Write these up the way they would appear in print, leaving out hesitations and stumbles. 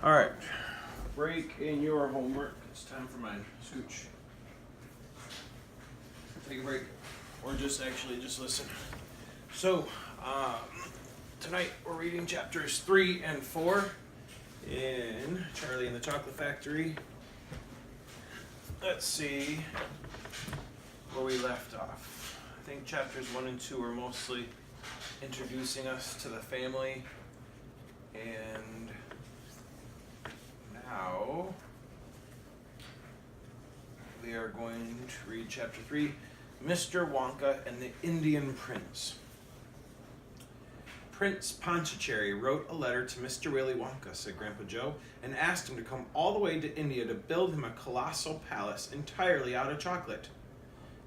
All right, break in your homework. It's time for mine. Scooch. Take a break, or just listen. So, tonight we're reading chapters 3 and 4 in Charlie and the Chocolate Factory. Let's see where we left off. I think chapters 1 and 2 are mostly introducing us to the family, and now we are going to read chapter 3, Mr. Wonka and the Indian Prince. Prince Pondicherry wrote a letter to Mr. Willy Wonka, said Grandpa Joe, and asked him to come all the way to India to build him a colossal palace entirely out of chocolate.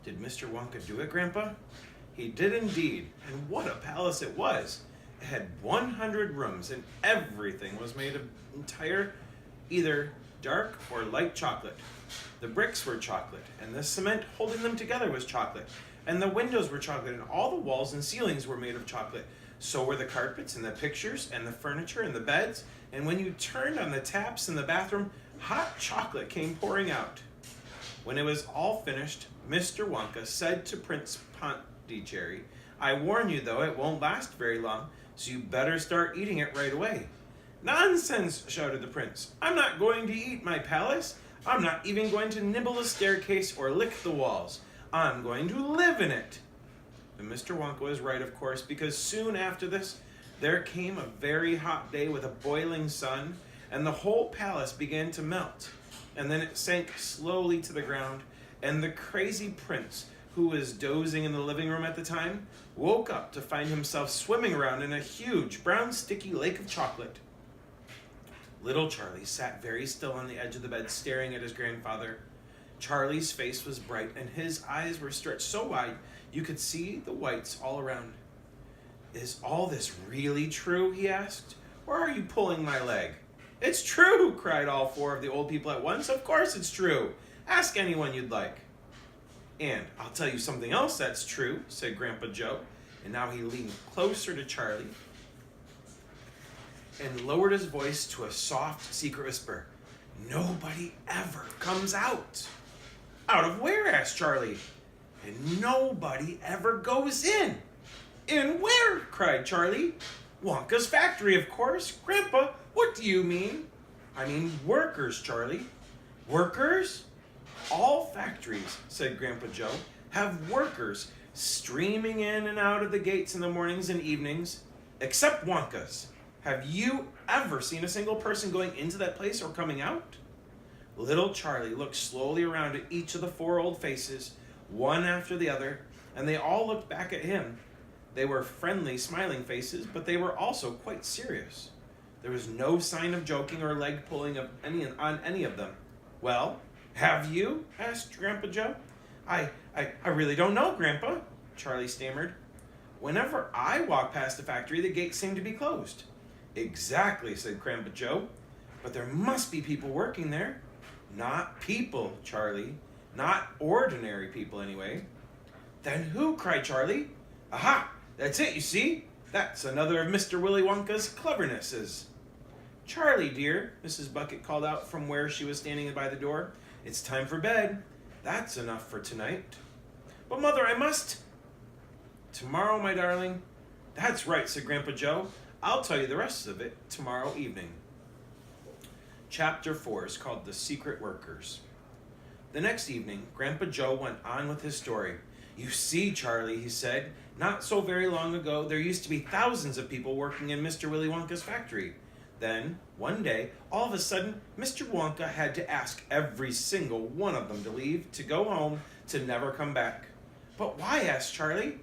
Did Mr. Wonka do it, Grandpa? He did indeed, and what a palace it was! It had 100 rooms, and everything was made of entire, either dark or light chocolate. The bricks were chocolate, and the cement holding them together was chocolate, and the windows were chocolate, and all the walls and ceilings were made of chocolate. So were the carpets, and the pictures, and the furniture, and the beds, and when you turned on the taps in the bathroom, hot chocolate came pouring out. When it was all finished, Mr. Wonka said to Prince Pondicherry, "I warn you, though, it won't last very long, so you better start eating it right away." "Nonsense!" shouted the prince. "I'm not going to eat my palace. I'm not even going to nibble the staircase or lick the walls. I'm going to live in it." And Mr. Wonka was right, of course, because soon after this, there came a very hot day with a boiling sun, and the whole palace began to melt. And then it sank slowly to the ground, and the crazy prince, who was dozing in the living room at the time, woke up to find himself swimming around in a huge, brown, sticky lake of chocolate. Little Charlie sat very still on the edge of the bed, staring at his grandfather. Charlie's face was bright, and his eyes were stretched so wide you could see the whites all around. "Is all this really true?" he asked. "Or are you pulling my leg?" "It's true!" cried all four of the old people at once. "Of course it's true. Ask anyone you'd like." "And I'll tell you something else that's true," said Grandpa Joe, and now he leaned closer to Charlie and lowered his voice to a soft, secret whisper. "Nobody ever comes out." "Out of where?" asked Charlie. "And nobody ever goes in." "In where?" cried Charlie. "Wonka's factory, of course." "Grandpa, what do you mean?" "I mean workers, Charlie." "Workers?" "All factories," said Grandpa Joe, "have workers streaming in and out of the gates in the mornings and evenings, except Wonka's. Have you ever seen a single person going into that place or coming out?" Little Charlie looked slowly around at each of the four old faces, one after the other, and they all looked back at him. They were friendly, smiling faces, but they were also quite serious. There was no sign of joking or leg pulling on any of them. "Well, have you?" asked Grandpa Joe. I really don't know, Grandpa," Charlie stammered. "Whenever I walk past the factory, the gates seem to be closed." "Exactly," said Grandpa Joe. "But there must be people working there." "Not people, Charlie. Not ordinary people, anyway." "Then who?" cried Charlie. "Aha! That's it, you see. That's another of Mr. Willy Wonka's clevernesses." "Charlie, dear," Mrs. Bucket called out from where she was standing by the door, "it's time for bed. That's enough for tonight." "But, Mother, I must—" "Tomorrow, my darling." "That's right," said Grandpa Joe. "I'll tell you the rest of it tomorrow evening." Chapter 4 is called The Secret Workers. The next evening, Grandpa Joe went on with his story. "You see, Charlie," he said, "not so very long ago, there used to be thousands of people working in Mr. Willy Wonka's factory. Then, one day, all of a sudden, Mr. Wonka had to ask every single one of them to leave, to go home, to never come back." "But why?" asked Charlie.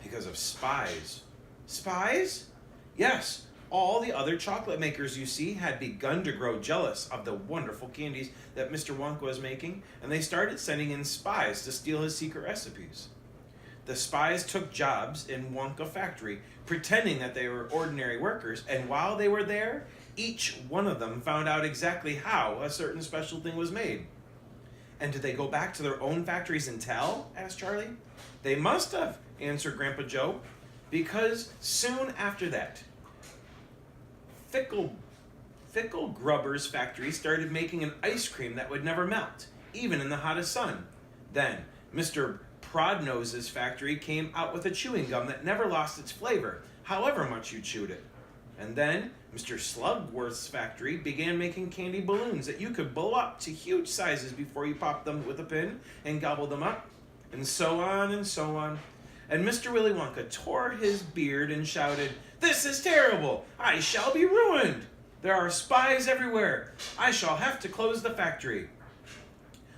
"Because of spies." "Spies?" "Yes. All the other chocolate makers, you see, had begun to grow jealous of the wonderful candies that Mr. Wonka was making, and they started sending in spies to steal his secret recipes. The spies took jobs in Wonka factory, pretending that they were ordinary workers, and while they were there, each one of them found out exactly how a certain special thing was made." "And did they go back to their own factories and tell?" asked Charlie. "They must have," answered Grandpa Joe, "because soon after that, Fickle Grubber's factory started making an ice cream that would never melt, even in the hottest sun. Then, Mr. Prodnose's factory came out with a chewing gum that never lost its flavor, however much you chewed it. And then, Mr. Slugworth's factory began making candy balloons that you could blow up to huge sizes before you popped them with a pin and gobbled them up. And so on and so on. And Mr. Willy Wonka tore his beard and shouted, "This is terrible! I shall be ruined! There are spies everywhere! I shall have to close the factory."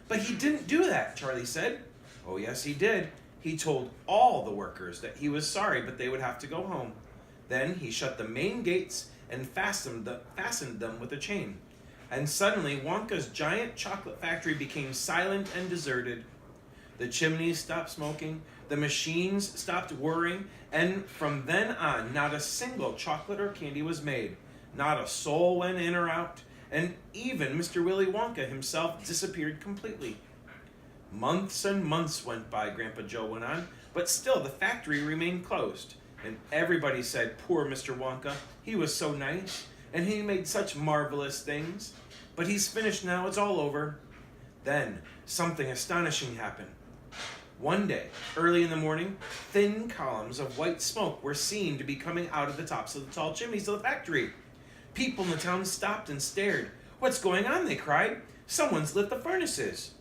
But he didn't do that, Charlie said. Oh yes, he did. He told all the workers that he was sorry, but they would have to go home. Then he shut the main gates and fastened them with a chain. And suddenly Wonka's giant chocolate factory became silent and deserted. The chimneys stopped smoking, the machines stopped whirring, and from then on, not a single chocolate or candy was made. Not a soul went in or out, and even Mr. Willy Wonka himself disappeared completely. Months and months went by, Grandpa Joe went on, but still the factory remained closed. And everybody said, poor Mr. Wonka, he was so nice, and he made such marvelous things. But he's finished now, it's all over. Then something astonishing happened. One day, early in the morning, thin columns of white smoke were seen to be coming out of the tops of the tall chimneys of the factory. People in the town stopped and stared. "What's going on?" they cried. "Someone's lit the furnaces."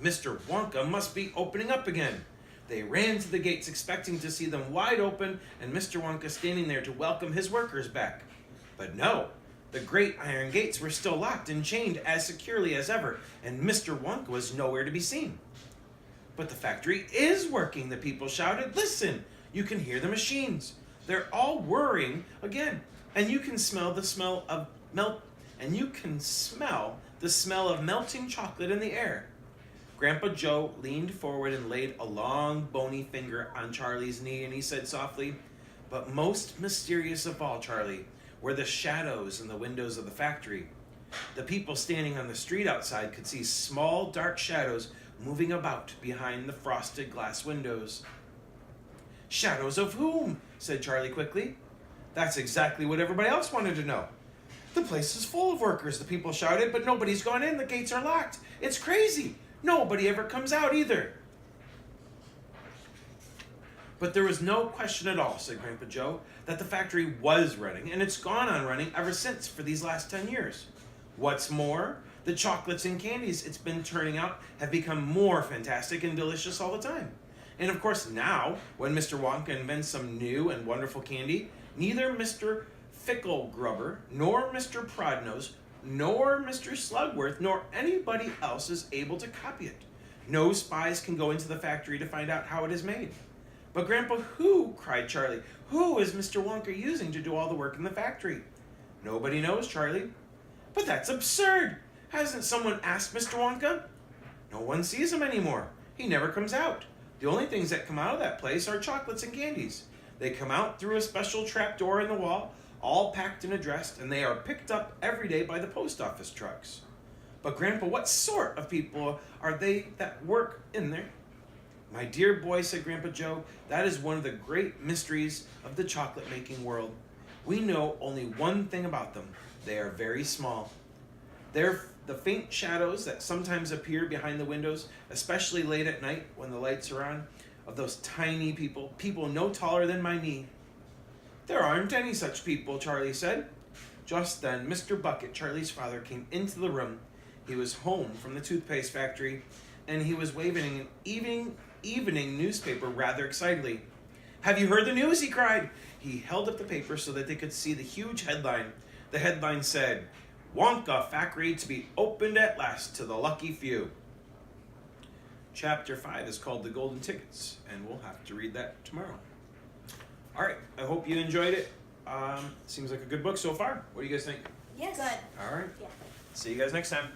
Mr. Wonka must be opening up again. They ran to the gates expecting to see them wide open and Mr. Wonka standing there to welcome his workers back. But no, the great iron gates were still locked and chained as securely as ever, and Mr. Wonka was nowhere to be seen. "But the factory is working," the people shouted. "Listen, you can hear the machines. They're all whirring again, and you can smell the smell of melting chocolate in the air." Grandpa Joe leaned forward and laid a long, bony finger on Charlie's knee, and he said softly, "But most mysterious of all, Charlie, were the shadows in the windows of the factory. The people standing on the street outside could see small, dark shadows moving about behind the frosted glass windows." "Shadows of whom?" said Charlie quickly. That's exactly what everybody else wanted to know. "The place is full of workers," the people shouted, "but nobody's gone in. The gates are locked. It's crazy. Nobody ever comes out either." But there was no question at all, said Grandpa Joe, that the factory was running, and it's gone on running ever since for these last 10 years. What's more, the chocolates and candies it's been turning out have become more fantastic and delicious all the time. And of course now, when Mr. Wonka invents some new and wonderful candy, neither Mr. Fickle Grubber, nor Mr. Prodnose, nor Mr. Slugworth, nor anybody else is able to copy it. No spies can go into the factory to find out how it is made. "But Grandpa, who," cried Charlie, "who is Mr. Wonka using to do all the work in the factory?" "Nobody knows, Charlie." "But that's absurd! Hasn't someone asked Mr. Wonka?" "No one sees him anymore. He never comes out. The only things that come out of that place are chocolates and candies. They come out through a special trap door in the wall, all packed and addressed, and they are picked up every day by the post office trucks." "But Grandpa, what sort of people are they that work in there?" "My dear boy," said Grandpa Joe, "that is one of the great mysteries of the chocolate-making world. We know only one thing about them. They are very small. They're the faint shadows that sometimes appear behind the windows, especially late at night when the lights are on, of those tiny people no taller than my knee." "There aren't any such people," Charlie said. Just then, Mr. Bucket, Charlie's father, came into the room. He was home from the toothpaste factory, and he was waving an evening newspaper rather excitedly. "Have you heard the news?" he cried. He held up the paper so that they could see the huge headline. The headline said, "Wonka Factory to be opened at last to the lucky few." Chapter 5 is called The Golden Tickets, and we'll have to read that tomorrow. All right, I hope you enjoyed it. Seems like a good book so far. What do you guys think? Yes. Good. All right. Yeah. See you guys next time.